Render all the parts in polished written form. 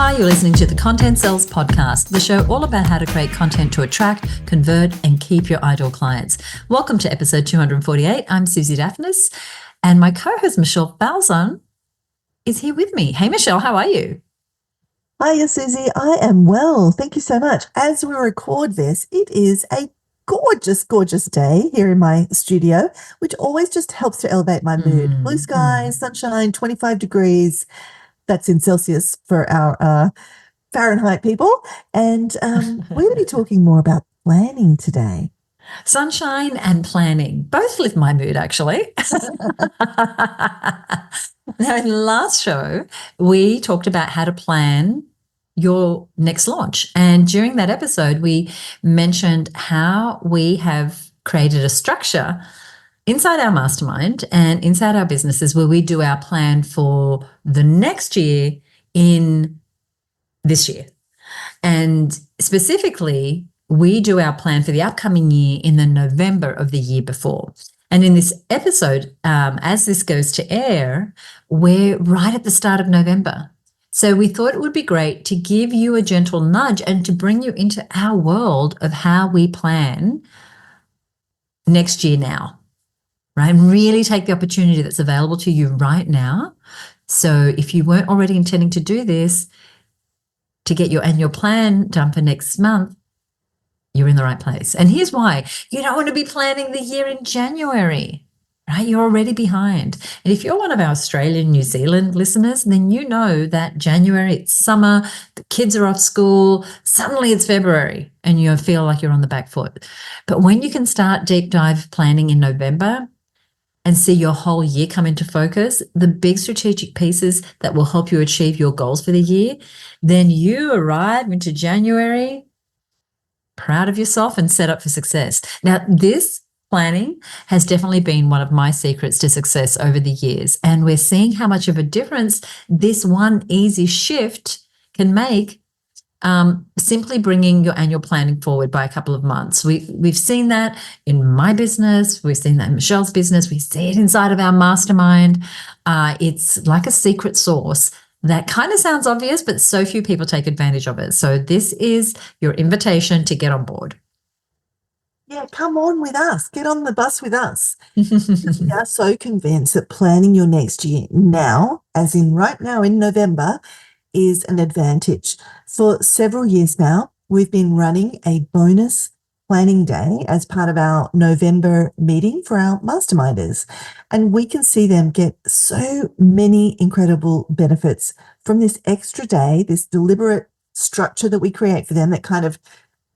Hi, you're listening to the Content Sells Podcast, the show all about how to create content to attract, convert, and keep your ideal clients. Welcome to episode 248. I'm Suzi Dafnis, and my co-host Michelle Falzon is here with me. Hey, Michelle, how are you? Hiya, Suzi. I am well. Thank you so much. As we record this, it is a gorgeous, gorgeous day here in my studio, which always just helps to elevate my mood. Blue skies, sunshine, 25 degrees. That's in Celsius for our Fahrenheit people. And we're going to be talking more about planning today. Sunshine and planning both lift my mood, actually. Now, in the last show, we talked about how to plan your next launch. And during that episode, we mentioned how we have created a structure inside our mastermind and inside our businesses where we do our plan for the next year in this year. And specifically, we do our plan for the upcoming year in the November of the year before. And in this episode, as this goes to air, we're right at the start of November. So we thought it would be great to give you a gentle nudge and to bring you into our world of how we plan next year now, right? And really take the opportunity that's available to you right now. So if you weren't already intending to do this, to get your annual plan done for next month, you're in the right place. And here's why. You don't want to be planning the year in January, right? You're already behind. And if you're one of our Australian, New Zealand listeners, then you know that January, it's summer, the kids are off school, suddenly it's February and you feel like you're on the back foot. But when you can start deep dive planning in November and see your whole year come into focus, the big strategic pieces that will help you achieve your goals for the year, then you arrive into January proud of yourself and set up for success. Now, this planning has definitely been one of my secrets to success over the years. And we're seeing how much of a difference this one easy shift can make, simply bringing your annual planning forward by a couple of months. We've seen that in my business. We've seen that in Michelle's business. We see it inside of our mastermind. It's like a secret sauce that kind of sounds obvious, but so few people take advantage of it. So this is your invitation to get on board. Yeah, come on with us. Get on the bus with us. We are so convinced that planning your next year now, as in right now in November, is an advantage. For several years now, we've been running a bonus planning day as part of our November meeting for our masterminders. And we can see them get so many incredible benefits from this extra day, this deliberate structure that we create for them that kind of,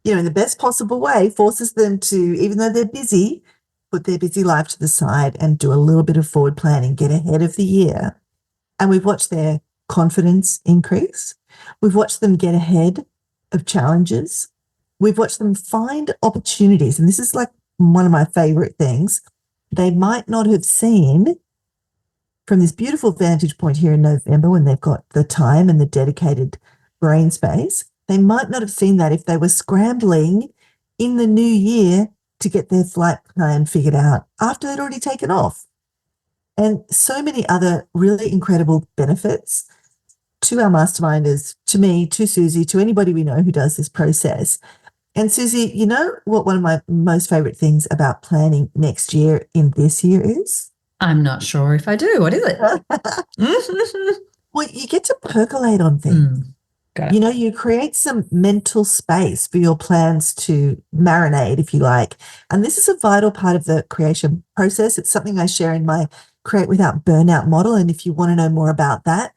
in the best possible way, forces them to, even though they're busy, put their busy life to the side and do a little bit of forward planning, get ahead of the year. And we've watched their confidence increase. We've watched them get ahead of challenges. We've watched them find opportunities. And this is like one of my favorite things. They might not have seen from this beautiful vantage point here in November when they've got the time and the dedicated brain space. They might not have seen that if they were scrambling in the new year to get their flight plan figured out after they'd already taken off. And so many other really incredible benefits to our masterminders, to me, to Suzi, to anybody we know who does this process. And Suzi, you know what one of my most favorite things about planning next year in this year is? I'm not sure if I do. What is it? Well, you get to percolate on things. Got it. You create some mental space for your plans to marinate, if you like. And this is a vital part of the creation process. It's something I share in my Create Without Burnout model. And if you want to know more about that,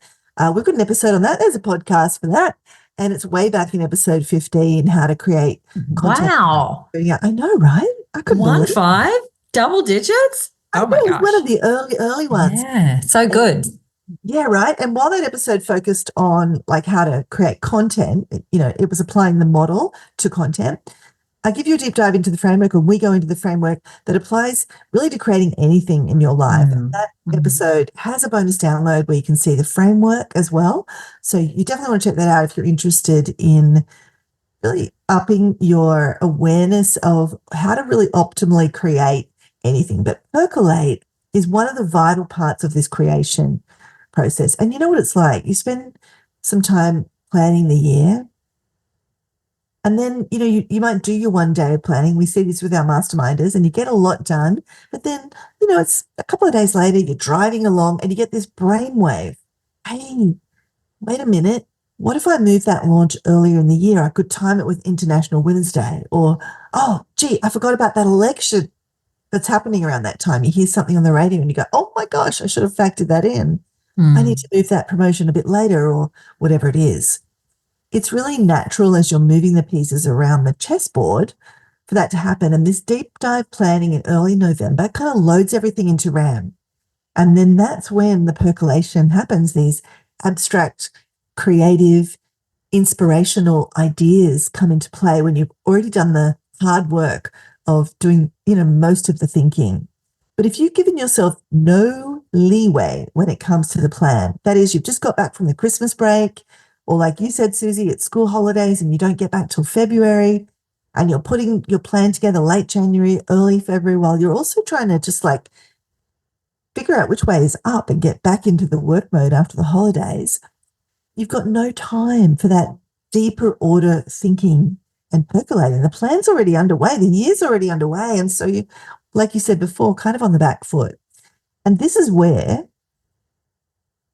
we've got an episode on that. There's a podcast for that. And it's way back in episode 15, how to create content. Wow. I know, right? I could 15, double digits? Oh my gosh. One of the early ones. Yeah, so good. Yeah, right. And while that episode focused on like how to create content, it was applying the model to content. I give you a deep dive into the framework, and we go into the framework that applies really to creating anything in your life. And that episode has a bonus download where you can see the framework as well. So you definitely want to check that out if you're interested in really upping your awareness of how to really optimally create anything. But percolate is one of the vital parts of this creation process. And you know what it's like? You spend some time planning the year. And then, you might do your 1 day of planning. We see this with our masterminders and you get a lot done. But then, it's a couple of days later, you're driving along and you get this brainwave. Hey, wait a minute. What if I move that launch earlier in the year? I could time it with International Women's Day. Or, oh, gee, I forgot about that election that's happening around that time. You hear something on the radio and you go, oh my gosh, I should have factored that in. I need to move that promotion a bit later or whatever it is. It's really natural as you're moving the pieces around the chessboard for that to happen. And this deep dive planning in early November kind of loads everything into RAM. And then that's when the percolation happens. These abstract, creative, inspirational ideas come into play when you've already done the hard work of doing, most of the thinking. But if you've given yourself no leeway when it comes to the plan, that is, you've just got back from the Christmas break, or like you said, Suzi, it's school holidays and you don't get back till February, and you're putting your plan together late January, early February, while you're also trying to just figure out which way is up and get back into the work mode after the holidays, you've got no time for that deeper order thinking and percolating. The plan's already underway. The year's already underway. And so you, like you said before, kind of on the back foot. And this is where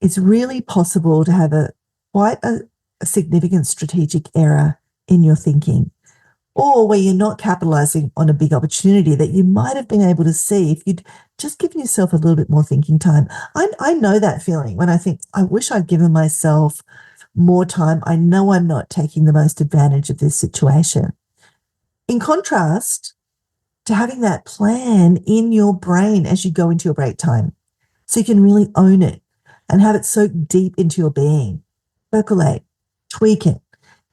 it's really possible to have quite a significant strategic error in your thinking, or where you're not capitalizing on a big opportunity that you might have been able to see if you'd just given yourself a little bit more thinking time. I know that feeling when I think, I wish I'd given myself more time. I know I'm not taking the most advantage of this situation. In contrast to having that plan in your brain as you go into your break time, so you can really own it and have it soak deep into your being, percolate, tweak it.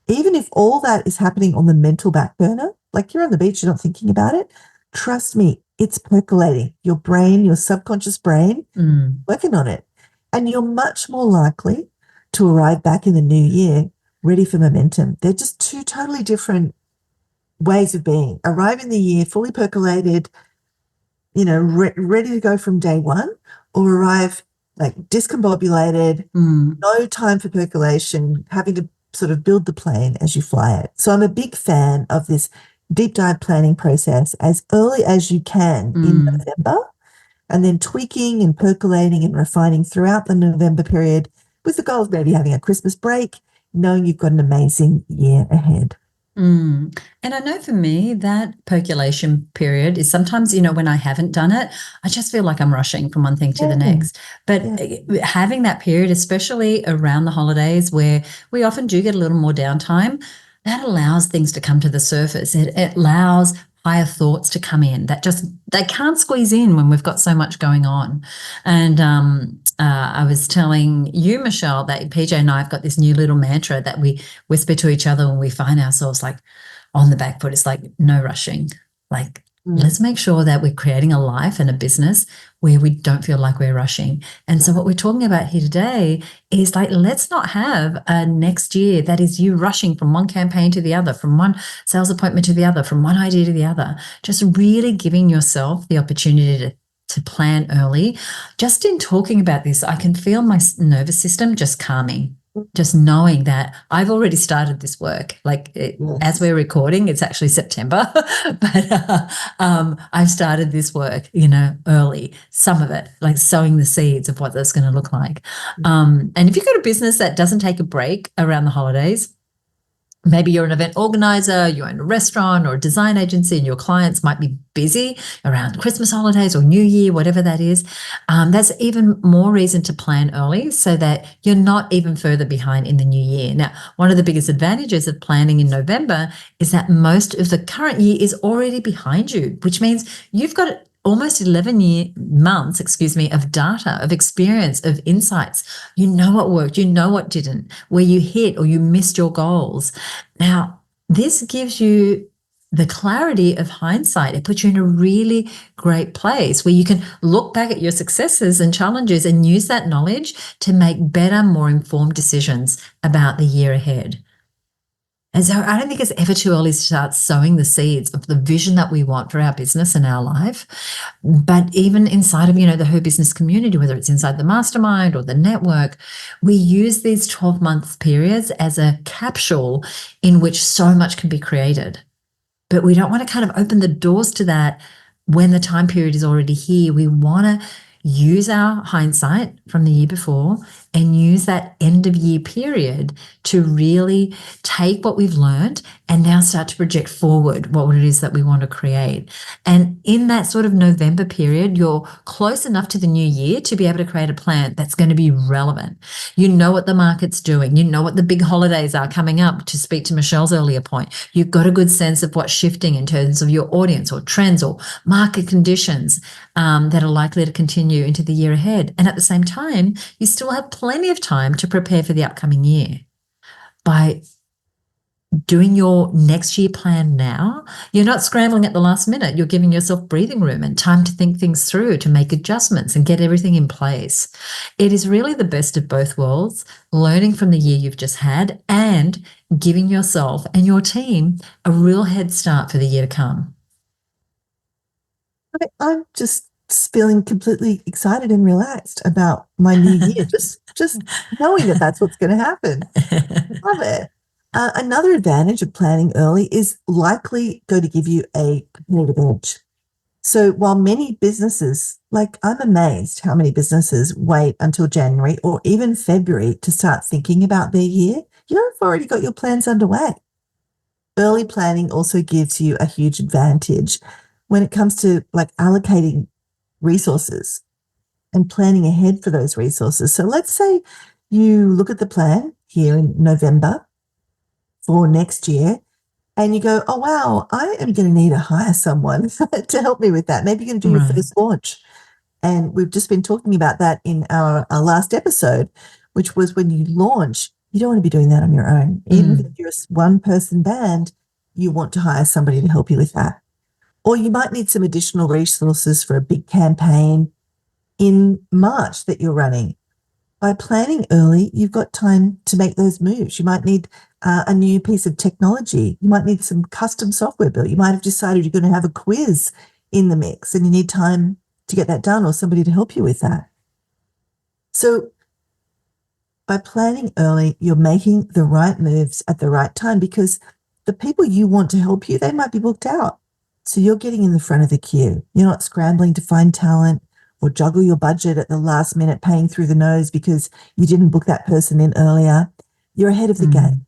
Even if all that is happening on the mental back burner, like you're on the beach, you're not thinking about it, trust me, it's percolating. Your brain, your subconscious brain, working on it. And you're much more likely to arrive back in the new year ready for momentum. They're just two totally different ways of being. Arrive in the year fully percolated, ready to go from day one, or arrive discombobulated, no time for percolation, having to sort of build the plane as you fly it. So I'm a big fan of this deep dive planning process as early as you can in November, and then tweaking and percolating and refining throughout the November period with the goal of maybe having a Christmas break, knowing you've got an amazing year ahead. And I know for me that percolation period is sometimes, when I haven't done it, I just feel like I'm rushing from one thing to the next. But having that period, especially around the holidays where we often do get a little more downtime, that allows things to come to the surface. It allows higher thoughts to come in that they can't squeeze in when we've got so much going on. And I was telling you, Michelle, that PJ and I have got this new little mantra that we whisper to each other when we find ourselves on the back foot. It's no rushing. Let's make sure that we're creating a life and a business where we don't feel like we're rushing. And so what we're talking about here today is let's not have a next year that is you rushing from one campaign to the other, from one sales appointment to the other, from one idea to the other. Just really giving yourself the opportunity to plan early. Just in talking about this, I can feel my nervous system just calming. Just knowing that I've already started this work. As we're recording, it's actually September, but I've started this work, early, some of it, sowing the seeds of what that's going to look like. And if you've got a business that doesn't take a break around the holidays, maybe you're an event organizer, you own a restaurant or a design agency, and your clients might be busy around Christmas holidays or New Year, whatever that is. That's even more reason to plan early so that you're not even further behind in the new year. Now, one of the biggest advantages of planning in November is that most of the current year is already behind you, which means you've got almost 11 months of data, of experience, of insights. You know what worked, you know what didn't, where you hit or you missed your goals. Now, this gives you the clarity of hindsight. It puts you in a really great place where you can look back at your successes and challenges and use that knowledge to make better, more informed decisions about the year ahead. And so I don't think it's ever too early to start sowing the seeds of the vision that we want for our business and our life. But even inside of, the Her Business community, whether it's inside the mastermind or the network, we use these 12-month periods as a capsule in which so much can be created. But we don't want to kind of open the doors to that when the time period is already here. We want to use our hindsight from the year before and use that end of year period to really take what we've learned and now start to project forward what it is that we want to create. And in that sort of November period, you're close enough to the new year to be able to create a plan that's going to be relevant. You know what the market's doing. You know what the big holidays are coming up, to speak to Michelle's earlier point. You've got a good sense of what's shifting in terms of your audience or trends or market conditions that are likely to continue into the year ahead. And at the same time, you still have plenty of time to prepare for the upcoming year. By doing your next year plan now, you're not scrambling at the last minute. You're giving yourself breathing room and time to think things through, to make adjustments and get everything in place. It is really the best of both worlds, learning from the year you've just had and giving yourself and your team a real head start for the year to come. I'm just feeling completely excited and relaxed about my new year. just knowing that that's what's going to happen. Love it. Another advantage of planning early is likely going to give you a competitive edge. So while many businesses, like I'm amazed how many businesses wait until January or even February to start thinking about their year, you've already got your plans underway. Early planning also gives you a huge advantage when it comes to like allocating resources and planning ahead for those resources. So let's say you look at the plan here in November for next year and you go, oh, wow, I am going to need to hire someone to help me with that. Maybe you're going to do your first launch. And we've just been talking about that in our last episode, which was when you launch, you don't want to be doing that on your own. Even if you're a one-person band, you want to hire somebody to help you with that. Or you might need some additional resources for a big campaign in March that you're running. By planning early, you've got time to make those moves. You might need a new piece of technology. You might need some custom software built. You might have decided you're going to have a quiz in the mix and you need time to get that done or somebody to help you with that. So by planning early, you're making the right moves at the right time because the people you want to help you, they might be booked out. So you're getting in the front of the queue. You're not scrambling to find talent or juggle your budget at the last minute, paying through the nose because you didn't book that person in earlier. You're ahead of the game.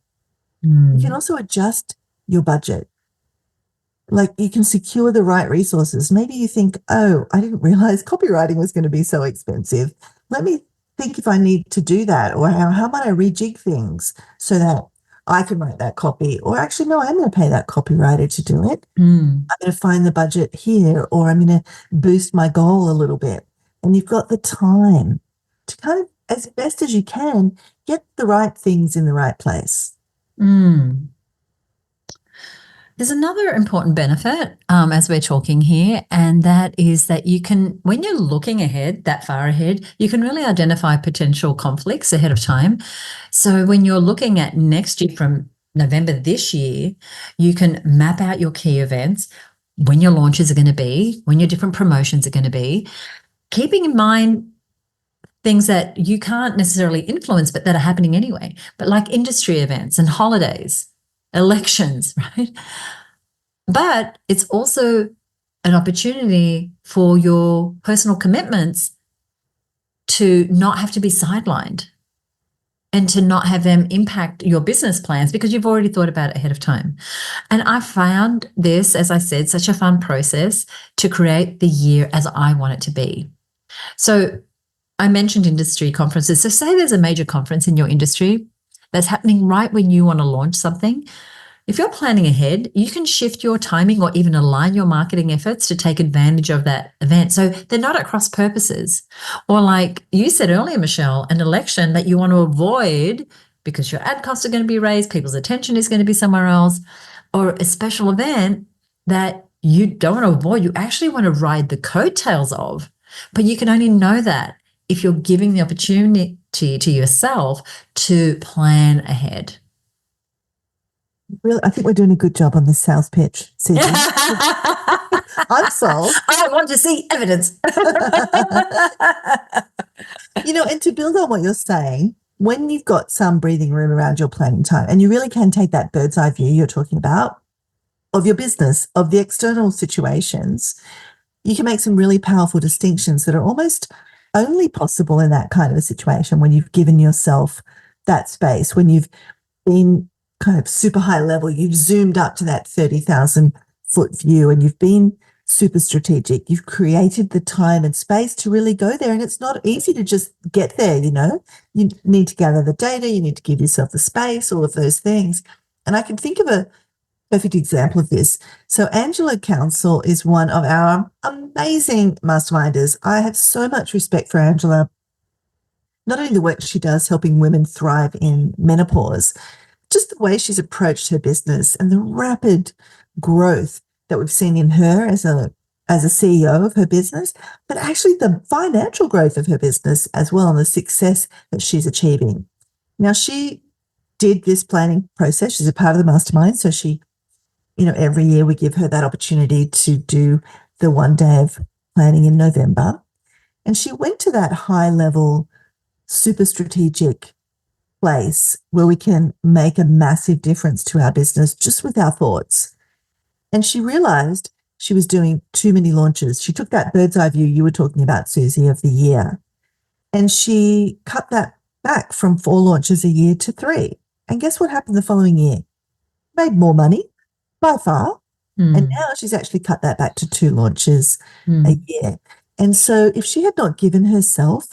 You can also adjust your budget. Like you can secure the right resources. Maybe you think, oh, I didn't realize copywriting was going to be so expensive. Let me think if I need to do that, or how might I rejig things so that I can write that copy, or actually, no, I'm going to pay that copywriter to do it. I'm going to find the budget here, or I'm going to boost my goal a little bit. And you've got the time to kind of, as best as you can, get the right things in the right place. There's another important benefit as we're talking here, and that is that you can, when you're looking ahead, that far ahead, you can really identify potential conflicts ahead of time. So when you're looking at next year from November this year, you can map out your key events, when your launches are going to be, when your different promotions are going to be, keeping in mind things that you can't necessarily influence but that are happening anyway, but like industry events and holidays, elections, right? But it's also an opportunity for your personal commitments to not have to be sidelined and to not have them impact your business plans because you've already thought about it ahead of time. And I found this, as I said, such a fun process to create the year as I want it to be. So I mentioned industry conferences. So say there's a major conference in your industry that's happening right when you want to launch something. If you're planning ahead, you can shift your timing or even align your marketing efforts to take advantage of that event. So they're not at cross purposes. Or like you said earlier, Michelle, an election that you want to avoid because your ad costs are going to be raised, people's attention is going to be somewhere else, or a special event that you don't want to avoid, you actually want to ride the coattails of. But you can only know that if you're giving the opportunity to yourself to plan ahead. Really, I think we're doing a good job on this sales pitch, Susie. I'm sold. I want to see evidence. And to build on what you're saying, when you've got some breathing room around your planning time, and you really can take that bird's eye view you're talking about of your business, of the external situations, you can make some really powerful distinctions that are almost only possible in that kind of a situation when you've given yourself that space, when you've been kind of super high level, you've zoomed up to that 30,000-foot view and you've been super strategic. You've created the time and space to really go there. And it's not easy to just get there, You need to gather the data, you need to give yourself the space, all of those things. And I can think of a perfect example of this. So Angela Council is one of our amazing masterminders. I have so much respect for Angela, not only the work she does helping women thrive in menopause, just the way she's approached her business and the rapid growth that we've seen in her as a CEO of her business, but actually the financial growth of her business as well and the success that she's achieving. Now, she did this planning process. She's a part of the mastermind. So she, every year we give her that opportunity to do the 1 day of planning in November. And she went to that high level, super strategic place where we can make a massive difference to our business just with our thoughts. And she realized she was doing too many launches. She took that bird's eye view you were talking about, Susie, of the year, and she cut that back from 4 launches a year to 3. And guess what happened the following year? Made more money by far. And now she's actually cut that back to 2 launches a year. And so if she had not given herself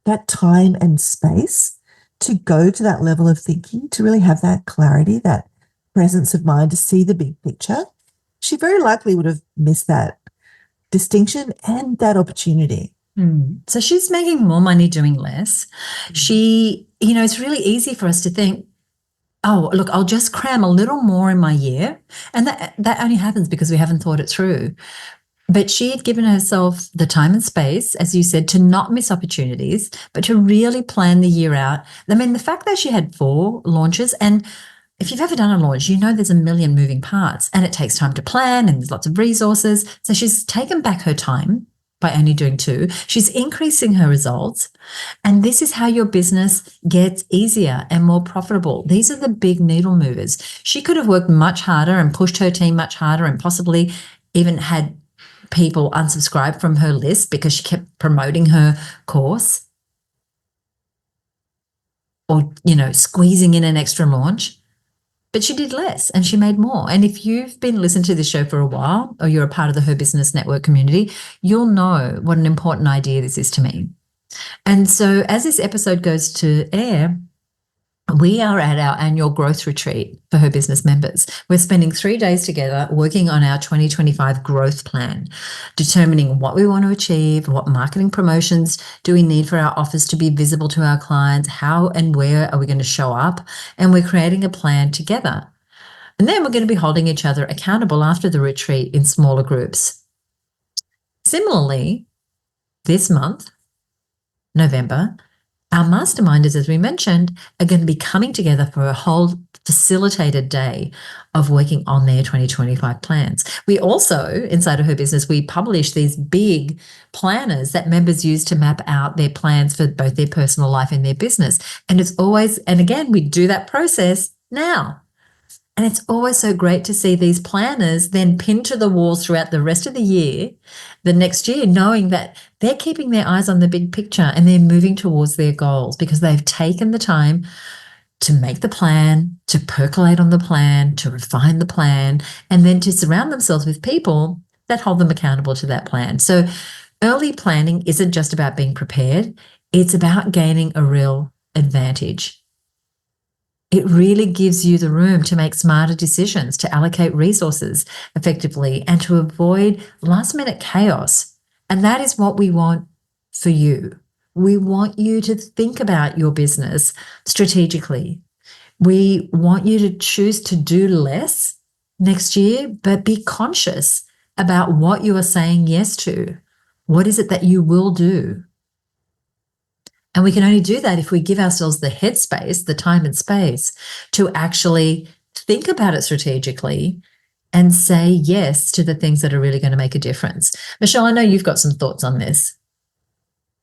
that time and space to go to that level of thinking, to really have that clarity, that presence of mind to see the big picture, she very likely would have missed that distinction and that opportunity. So she's making more money doing less. She, it's really easy for us to think, oh, look, I'll just cram a little more in my year. And that only happens because we haven't thought it through. But she had given herself the time and space, as you said, to not miss opportunities, but to really plan the year out. I mean, the fact that she had 4 launches, and if you've ever done a launch, there's a million moving parts and it takes time to plan and there's lots of resources. So she's taken back her time by only doing 2. She's increasing her results. And this is how your business gets easier and more profitable. These are the big needle movers. She could have worked much harder and pushed her team much harder and possibly even had people unsubscribe from her list because she kept promoting her course or, squeezing in an extra launch. But she did less and she made more. And if you've been listening to this show for a while or you're a part of the Her Business Network community, you'll know what an important idea this is to me. And so as this episode goes to air, we are at our annual growth retreat for Her Business members. We're spending 3 days together working on our 2025 growth plan, determining what we want to achieve, what marketing promotions do we need for our offers to be visible to our clients, how and where are we going to show up, and we're creating a plan together. And then we're going to be holding each other accountable after the retreat in smaller groups. Similarly, this month, November, our masterminders, as we mentioned, are going to be coming together for a whole facilitated day of working on their 2025 plans. We also, inside of Her Business, we publish these big planners that members use to map out their plans for both their personal life and their business. And it's always, and again, we do that process now. And it's always so great to see these planners then pinned to the walls throughout the rest of the year, the next year, knowing that they're keeping their eyes on the big picture and they're moving towards their goals because they've taken the time to make the plan, to percolate on the plan, to refine the plan, and then to surround themselves with people that hold them accountable to that plan. So early planning isn't just about being prepared. It's about gaining a real advantage. It really gives you the room to make smarter decisions, to allocate resources effectively, and to avoid last-minute chaos. And that is what we want for you. We want you to think about your business strategically. We want you to choose to do less next year, but be conscious about what you are saying yes to. What is it that you will do? And we can only do that if we give ourselves the headspace, the time and space to actually think about it strategically and say yes to the things that are really going to make a difference. Michelle, I know you've got some thoughts on this.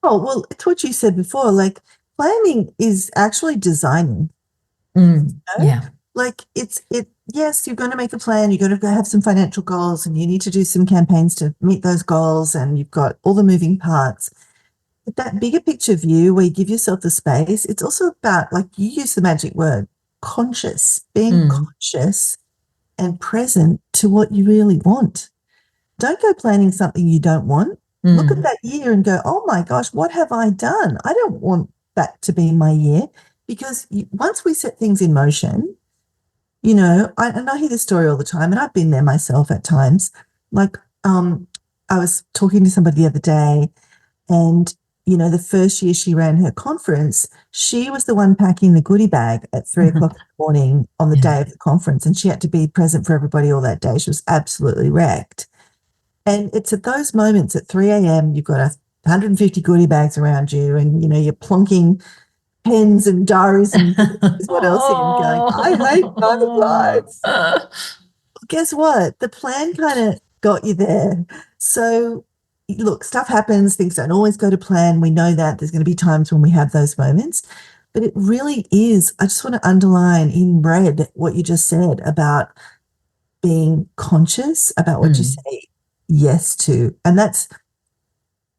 Oh, well, it's what you said before. Like, planning is actually designing. Yeah. Like yes, you're going to make a plan, you're going to have some financial goals, and you need to do some campaigns to meet those goals, and you've got all the moving parts. But that bigger picture view where you give yourself the space, it's also about, like you use the magic word, being conscious and present to what you really want. Don't go planning something you don't want. Look at that year and go, oh my gosh, what have I done? I don't want that to be my year. Because once we set things in motion, and I hear this story all the time, and I've been there myself at times. Like, I was talking to somebody the other day, and, the first year she ran her conference, she was the one packing the goodie bag at 3 o'clock in the morning on the day of the conference, and she had to be present for everybody all that day. She was absolutely wrecked. And it's at those moments at 3 a.m., you've got 150 goodie bags around you, and, you're plonking pens and diaries and what else in, going, I hate private lives. Well, guess what? The plan kind of got you there. So, look, stuff happens. Things don't always go to plan. We know that there's going to be times when we have those moments. But it really is, I just want to underline in red what you just said about being conscious about what you say yes to. And that's,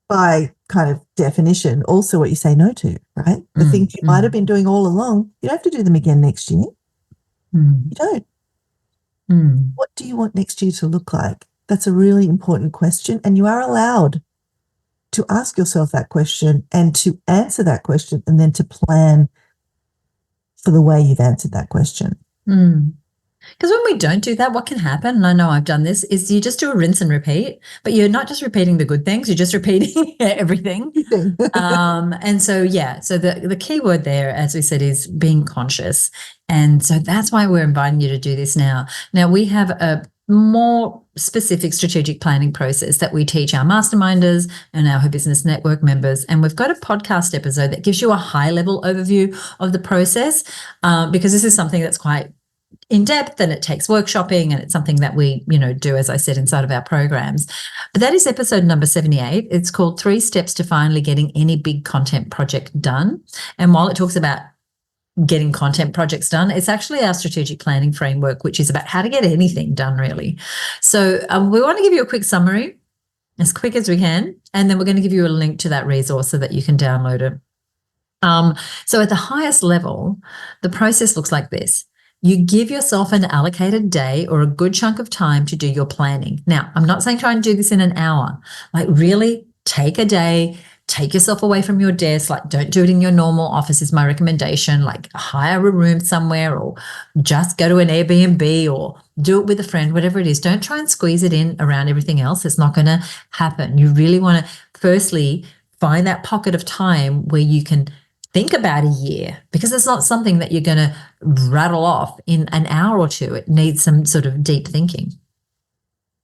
by kind of definition, also what you say no to, right? The things you might have been doing all along, you don't have to do them again next year. You don't. What do you want next year to look like? That's a really important question, and you are allowed to ask yourself that question and to answer that question, and then to plan for the way you've answered that question. Because when we don't do that, what can happen, and I know I've done this, is you just do a rinse and repeat, but you're not just repeating the good things, you're just repeating everything. And so the key word there, as we said, is being conscious. And so that's why we're inviting you to do this now. Now, we have a more specific strategic planning process that we teach our masterminders and our Her Business Network members. And we've got a podcast episode that gives you a high-level overview of the process, because this is something that's quite in depth, and it takes workshopping, and it's something that we, do, as I said, inside of our programs. But that is episode number 78. It's called 3 Steps to Finally Getting Any Big Content Project Done. And while it talks about getting content projects done, it's actually our strategic planning framework, which is about how to get anything done, really. So we want to give you a quick summary as quick as we can, and then we're going to give you a link to that resource so that you can download it. So at the highest level, the process looks like this. You give yourself an allocated day or a good chunk of time to do your planning. Now, I'm not saying try and do this in an hour. Like, really take a day, take yourself away from your desk. Like, don't do it in your normal office is my recommendation. Like, hire a room somewhere, or just go to an Airbnb, or do it with a friend, whatever it is. Don't try and squeeze it in around everything else. It's not going to happen. You really want to firstly find that pocket of time where you can think about a year, because it's not something that you're going to rattle off in an hour or two. It needs some sort of deep thinking.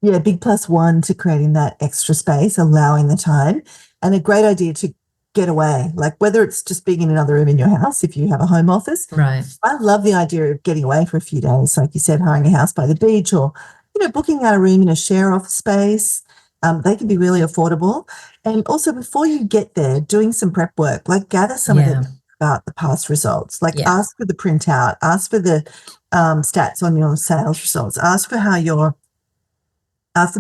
Yeah, big +1 to creating that extra space, allowing the time, and a great idea to get away, like whether it's just being in another room in your house, if you have a home office. Right. I love the idea of getting away for a few days, like you said, hiring a house by the beach, or, booking out a room in a share office space. They can be really affordable. And also, before you get there, doing some prep work, like gather some of the about the past results, like ask for the printout, ask for the stats on your sales results, ask the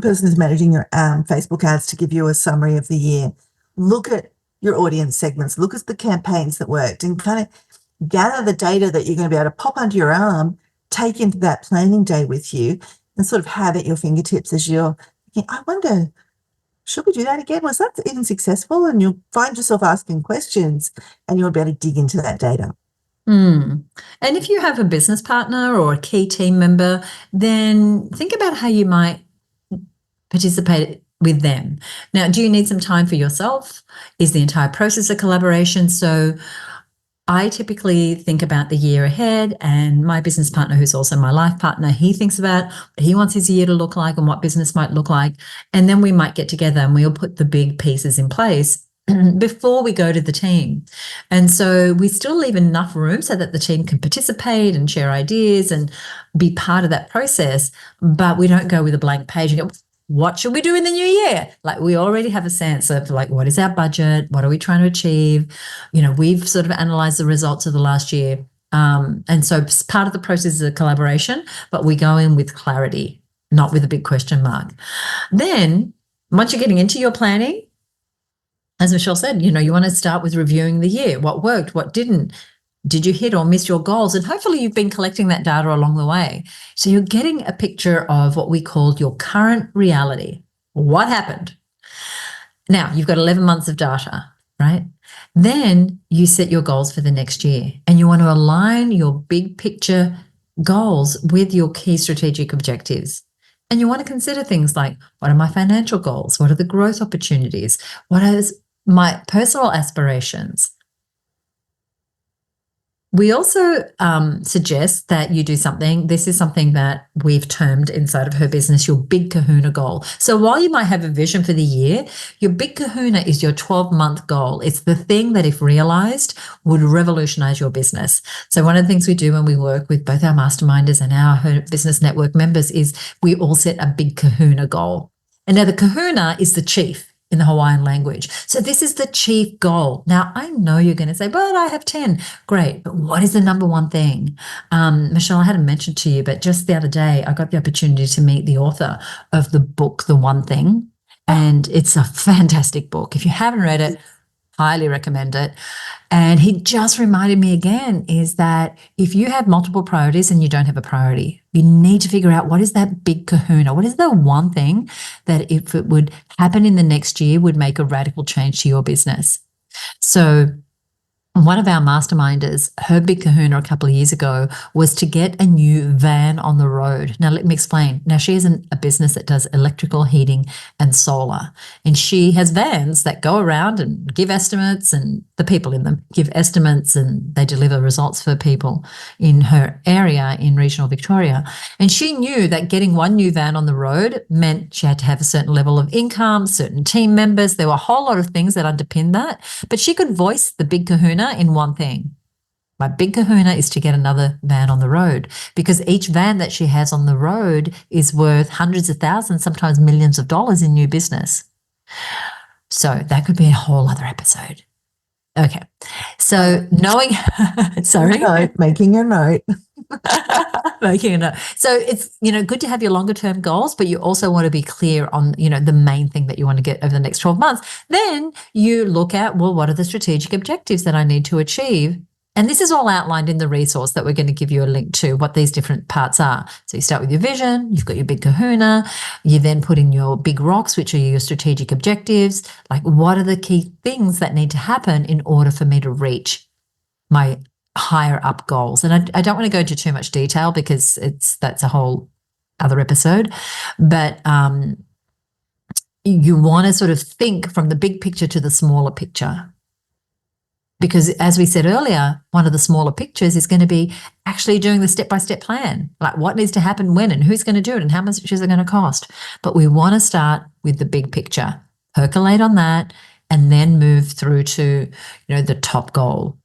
person who's managing your Facebook ads to give you a summary of the year. Look at your audience segments, look at the campaigns that worked, and kind of gather the data that you're going to be able to pop under your arm, take into that planning day with you, and sort of have at your fingertips as you're thinking, I wonder, should we do that again? Was that even successful? And you'll find yourself asking questions, and you'll be able to dig into that data. And if you have a business partner or a key team member, then think about how you might participate with them. Now, do you need some time for yourself? Is the entire process a collaboration? So I typically think about the year ahead, and my business partner, who's also my life partner, he thinks about what he wants his year to look like and what business might look like. And then we might get together and we'll put the big pieces in place before we go to the team. And so we still leave enough room so that the team can participate and share ideas and be part of that process. But we don't go with a blank page and go, what should we do in the new year? Like, we already have a sense of like, what is our budget? What are we trying to achieve? We've sort of analyzed the results of the last year. And so part of the process is a collaboration, but we go in with clarity, not with a big question mark. Then once you're getting into your planning, as Michelle said, you want to start with reviewing the year. What worked, what didn't? Did you hit or miss your goals? And hopefully you've been collecting that data along the way. So you're getting a picture of what we call your current reality. What happened? Now, you've got 11 months of data, right? Then you set your goals for the next year, and you want to align your big picture goals with your key strategic objectives. And you want to consider things like, what are my financial goals? What are the growth opportunities? What are my personal aspirations? We also suggest that you do something. This is something that we've termed inside of her business your big kahuna goal. So while you might have a vision for the year, your big kahuna is your 12-month goal. It's the thing that, if realized, would revolutionize your business. So one of the things we do when we work with both our masterminders and our Her Business Network members is we all set a big kahuna goal. And now the kahuna is the chief in the Hawaiian language. So this is the chief goal. Now, I know you're going to say, but I have 10. Great. But what is the number one thing? Michelle, I hadn't mentioned to you, but just the other day, I got the opportunity to meet the author of the book, The One Thing. And it's a fantastic book. If you haven't read it, highly recommend it. And he just reminded me again is that if you have multiple priorities and you don't have a priority, you need to figure out what is that big kahuna? What is the one thing that, if it would happen in the next year, would make a radical change to your business? So one of our masterminders, her big kahuna a couple of years ago was to get a new van on the road. Now, let me explain. Now, she has a business that does electrical, heating, and solar. And she has vans that go around and give estimates, and the people in them give estimates, and they deliver results for people in her area in regional Victoria. And she knew that getting one new van on the road meant she had to have a certain level of income, certain team members. There were a whole lot of things that underpinned that. But she could voice the big kahuna in one thing. My big kahuna is to get another van on the road, because each van that she has on the road is worth hundreds of thousands, sometimes millions of dollars in new business. So that could be a whole other episode. Okay. So knowing, sorry. Making a note. Making a note. So it's, good to have your longer term goals, but you also want to be clear on, the main thing that you want to get over the next 12 months. Then you look at, well, what are the strategic objectives that I need to achieve? And this is all outlined in the resource that we're going to give you a link to, what these different parts are. So you start with your vision, you've got your big kahuna, you then put in your big rocks, which are your strategic objectives. Like, what are the key things that need to happen in order for me to reach my higher up goals? And I don't want to go into too much detail because that's a whole other episode. But you want to sort of think from the big picture to the smaller picture. Because as we said earlier, one of the smaller pictures is going to be actually doing the step-by-step plan, like what needs to happen when and who's going to do it and how much is it going to cost. But we want to start with the big picture, percolate on that, and then move through to, the top goal,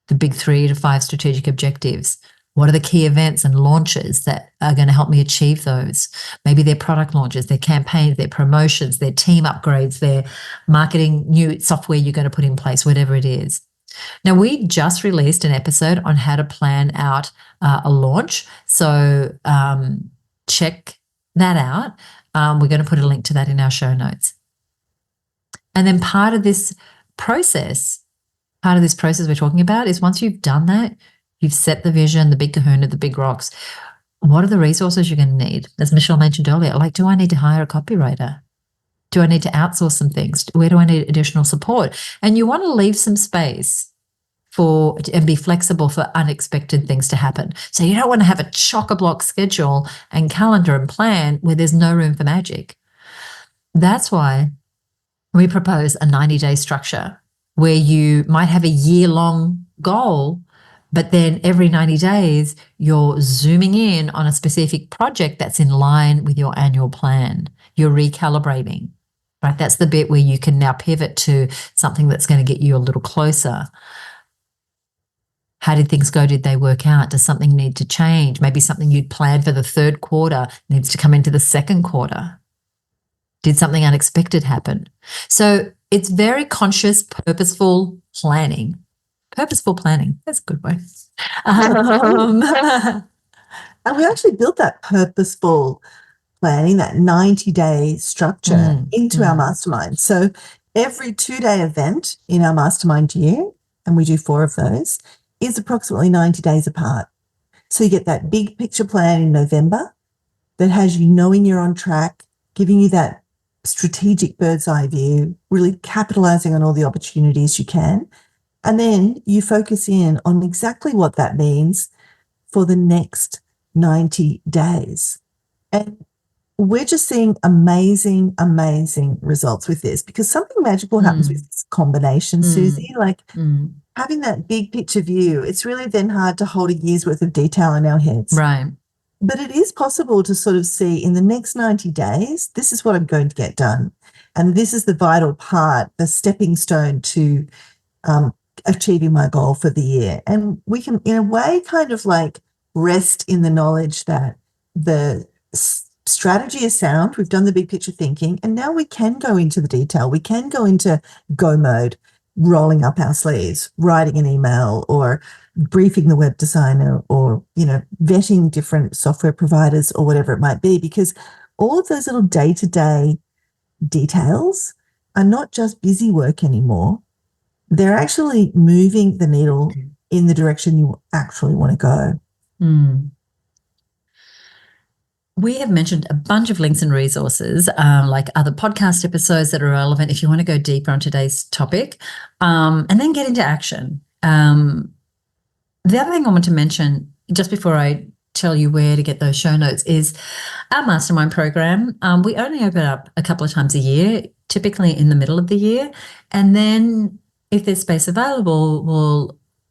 the big 3 to 5 strategic objectives. What are the key events and launches that are going to help me achieve those? Maybe their product launches, their campaigns, their promotions, their team upgrades, their marketing, new software you're going to put in place, whatever it is. Now, we just released an episode on how to plan out a launch. So check that out. We're going to put a link to that in our show notes. And then part of this process we're talking about is, once you've done that, you've set the vision, the big kahuna, the big rocks, what are the resources you're going to need? As Michelle mentioned earlier, like, do I need to hire a copywriter? Do I need to outsource some things? Where do I need additional support? And you want to leave some space and be flexible for unexpected things to happen. So you don't want to have a chock-a-block schedule and calendar and plan where there's no room for magic. That's why we propose a 90-day structure where you might have a year-long goal, but then every 90 days, you're zooming in on a specific project that's in line with your annual plan. You're recalibrating. right? That's the bit where you can now pivot to something that's going to get you a little closer. How did things go? Did they work out? Does something need to change? Maybe something you'd planned for the third quarter needs to come into the second quarter. Did something unexpected happen? So it's very conscious, purposeful planning. Purposeful planning. That's a good word. And we actually built that purposeful planning, that 90-day structure into our mastermind. So every 2-day event in our mastermind year, and we do 4 of those, is approximately 90 days apart. So you get that big picture plan in November that has you knowing you're on track, giving you that strategic bird's eye view, really capitalizing on all the opportunities you can. And then you focus in on exactly what that means for the next 90 days. And we're just seeing amazing, amazing results with this, because something magical happens with this combination, Suzi. Like having that big picture view, it's really then hard to hold a year's worth of detail in our heads. Right. But it is possible to sort of see in the next 90 days, this is what I'm going to get done. And this is the vital part, the stepping stone to achieving my goal for the year. And we can, in a way, kind of like rest in the knowledge that the strategy is sound. We've done the big picture thinking, and now we can go into the detail. We can go into go mode, rolling up our sleeves, writing an email, or briefing the web designer, or, you know, vetting different software providers or whatever it might be, because all of those little day-to-day details are not just busy work anymore. They're actually moving the needle in the direction you actually want to go. We have mentioned a bunch of links and resources, like other podcast episodes that are relevant if you want to go deeper on today's topic, and then get into action. The other thing I want to mention, just before I tell you where to get those show notes, is our mastermind program. We only open up a couple of times a year, typically in the middle of the year. And then if there's space available,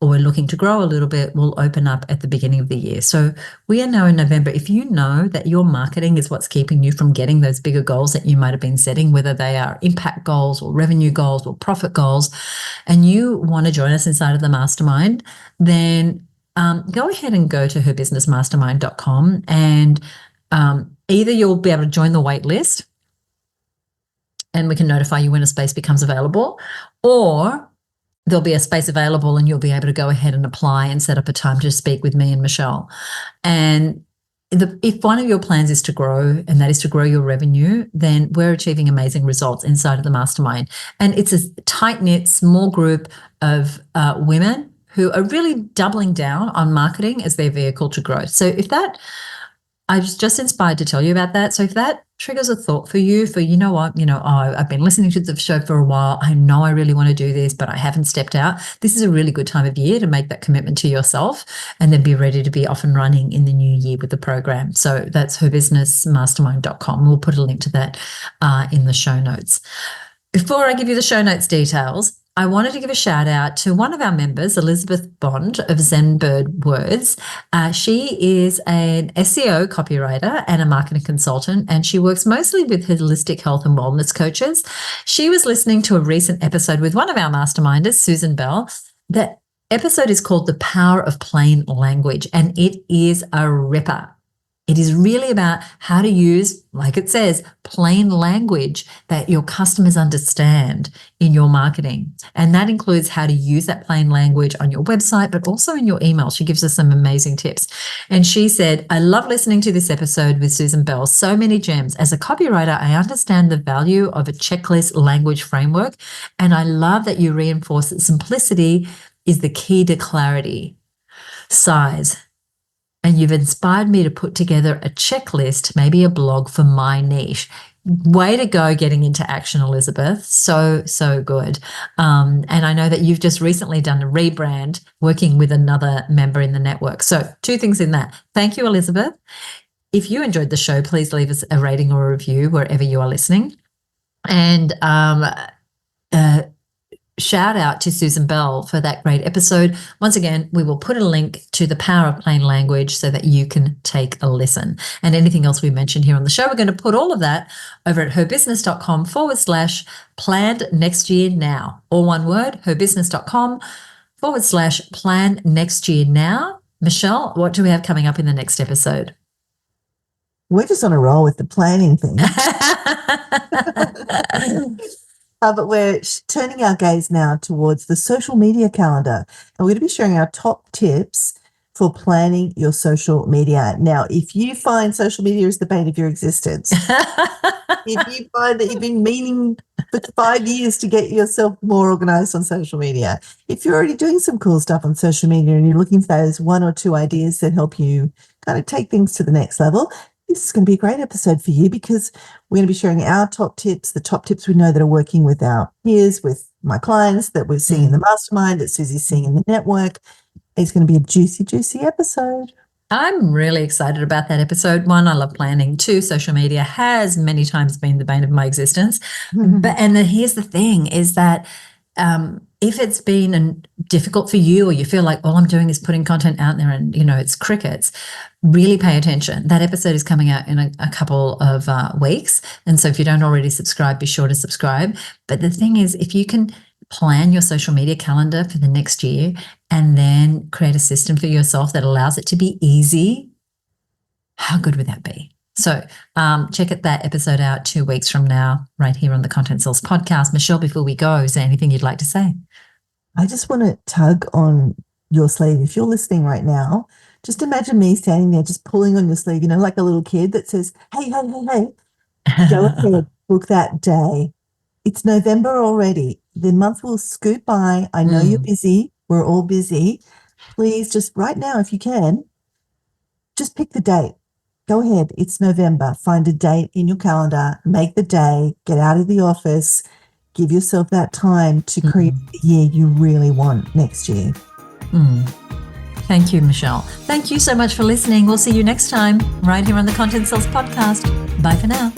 or we're looking to grow a little bit, we'll open up at the beginning of the year. So we are now in November. If you know that your marketing is what's keeping you from getting those bigger goals that you might have been setting, whether they are impact goals or revenue goals or profit goals, and you want to join us inside of the mastermind, then go ahead and go to herbusinessmastermind.com, and either you'll be able to join the wait list and we can notify you when a space becomes available, or there'll be a space available and you'll be able to go ahead and apply and set up a time to speak with me and Michelle. And if one of your plans is to grow, and that is to grow your revenue, then we're achieving amazing results inside of the mastermind. And it's a tight-knit, small group of women who are really doubling down on marketing as their vehicle to growth. So I was just inspired to tell you about that. So if that triggers a thought for you, I've been listening to the show for a while. I know I really want to do this, but I haven't stepped out. This is a really good time of year to make that commitment to yourself and then be ready to be off and running in the new year with the program. So that's herbusinessmastermind.com. We'll put a link to that in the show notes. Before I give you the show notes details, I wanted to give a shout out to one of our members, Elizabeth Bond of Zenbird Words. She is an SEO copywriter and a marketing consultant, and she works mostly with holistic health and wellness coaches. She was listening to a recent episode with one of our masterminders, Susan Bell. That episode is called The Power of Plain Language, and it is a ripper. It is really about how to use, like it says, plain language that your customers understand in your marketing. And that includes how to use that plain language on your website, but also in your email. She gives us some amazing tips. And she said, I love listening to this episode with Susan Bell. So many gems. As a copywriter, I understand the value of a checklist language framework. And I love that you reinforce that simplicity is the key to clarity. Size. And you've inspired me to put together a checklist, maybe a blog for my niche. Way to go getting into action, Elizabeth. So good. And I know that you've just recently done a rebrand working with another member in the network. So 2 things in that. Thank you, Elizabeth. If you enjoyed the show, please leave us a rating or a review wherever you are listening. And shout out to Susan Bell for that great episode. Once again, we will put a link to The Power of Plain Language so that you can take a listen. And anything else we mentioned here on the show, we're going to put all of that over at herbusiness.com/planned next year now. All one word, herbusiness.com/plan next year now. Michelle, what do we have coming up in the next episode? We're just on a roll with the planning thing. But we're turning our gaze now towards the social media calendar. And we're going to be sharing our top tips for planning your social media. Now, if you find social media is the bane of your existence, if you find that you've been meaning for 5 years to get yourself more organized on social media, if you're already doing some cool stuff on social media and you're looking for those 1 or 2 ideas that help you kind of take things to the next level, this is going to be a great episode for you because we're going to be sharing our top tips, the top tips we know that are working with our peers, with my clients that we're seeing in the mastermind, that Suzi's seeing in the network. It's going to be a juicy, juicy episode. I'm really excited about that episode. 1, I love planning. 2, social media has many times been the bane of my existence. Here's the thing is that if it's been difficult for you or you feel like all I'm doing is putting content out there and, it's crickets, really pay attention. That episode is coming out in a couple of weeks. And so if you don't already subscribe, be sure to subscribe. But the thing is, if you can plan your social media calendar for the next year and then create a system for yourself that allows it to be easy, how good would that be? So check that episode out 2 weeks from now, right here on the Content Sells podcast. Michelle, before we go, is there anything you'd like to say? I just want to tug on your sleeve. If you're listening right now, just imagine me standing there just pulling on your sleeve, like a little kid that says, hey, go ahead, book that day. It's November already. The month will scoot by. I know you're busy. We're all busy. Please just right now, if you can, just pick the date. Go ahead. It's November. Find a date in your calendar. Make the day. Get out of the office. Give yourself that time to create the year you really want next year. Thank you, Michelle. Thank you so much for listening. We'll see you next time right here on the Content Sells podcast. Bye for now.